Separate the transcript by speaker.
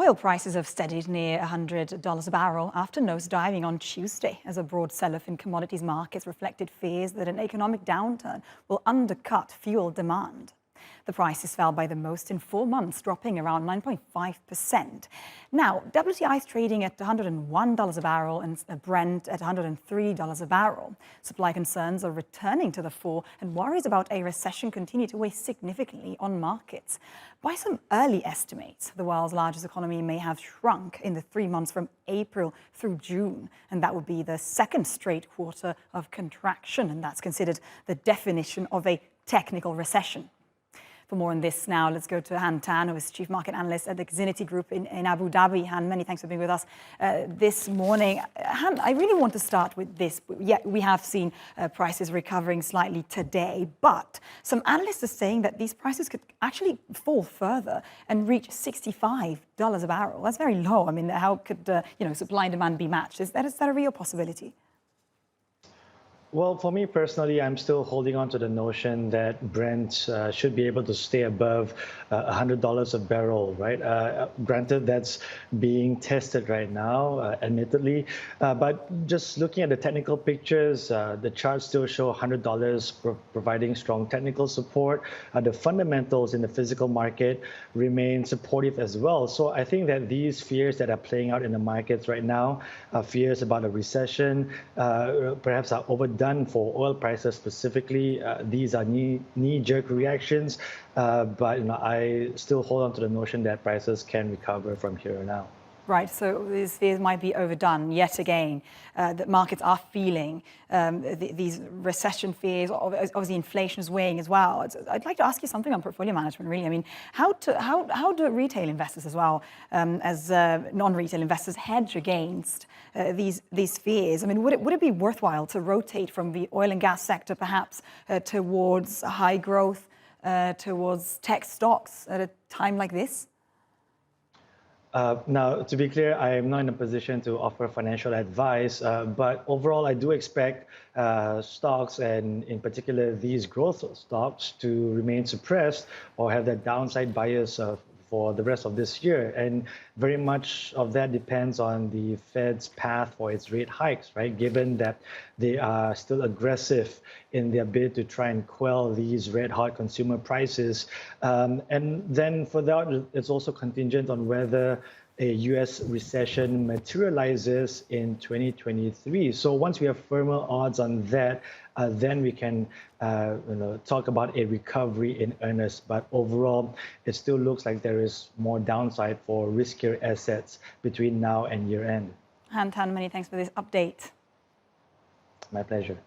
Speaker 1: Oil prices have steadied near $100 a barrel after nosediving on Tuesday as a broad sell-off in commodities markets reflected fears that an economic downturn will undercut fuel demand. The prices fell by the most in 4 months, dropping around 9.5%. Now, WTI is trading at $101 a barrel and Brent at $103 a barrel. Supply concerns are returning to the fore and worries about a recession continue to weigh significantly on markets. By some early estimates, the world's largest economy may have shrunk in the 3 months from April through June, and that would be the second straight quarter of contraction, and that's considered the definition of a technical recession. For more on this now, let's go to Han Tan, who is Chief Market Analyst at Exinity Group in Abu Dhabi. Han, many thanks for being with us this morning. Han, I really want to start with this. Yeah, we have seen prices recovering slightly today, but some analysts are saying that these prices could actually fall further and reach $65 a barrel. That's very low. I mean, how could supply and demand be matched? Is that a real possibility?
Speaker 2: Well, for me personally, I'm still holding on to the notion that Brent should be able to stay above $100 a barrel, right? Granted, that's being tested right now, admittedly. But just looking at the technical pictures, the charts still show $100 providing strong technical support. The fundamentals in the physical market remain supportive as well. So I think that these fears that are playing out in the markets right now, fears about a recession, perhaps are overdone for oil prices specifically. These are knee-jerk reactions, but I still hold on to the notion that prices can recover from here on out.
Speaker 1: Right, so these fears might be overdone yet again, that markets are feeling these recession fears. Obviously, inflation is weighing as well. I'd like to ask you something on portfolio management, really. I mean, how do retail investors as well as non-retail investors hedge against these fears? I mean, would it be worthwhile to rotate from the oil and gas sector perhaps towards high growth, towards tech stocks at a time like this?
Speaker 2: Now, to be clear, I am not in a position to offer financial advice, but overall, I do expect stocks, and in particular these growth stocks, to remain suppressed or have that downside bias for the rest of this year. And very much of that depends on the Fed's path for its rate hikes, right? Given that they are still aggressive in their bid to try and quell these red hot consumer prices. And then for that, it's also contingent on whether a US recession materializes in 2023. So once we have firmer odds on that, then we can talk about a recovery in earnest. But overall, it still looks like there is more downside for riskier assets between now and year end.
Speaker 1: Han Tan, many thanks for this update.
Speaker 2: My pleasure.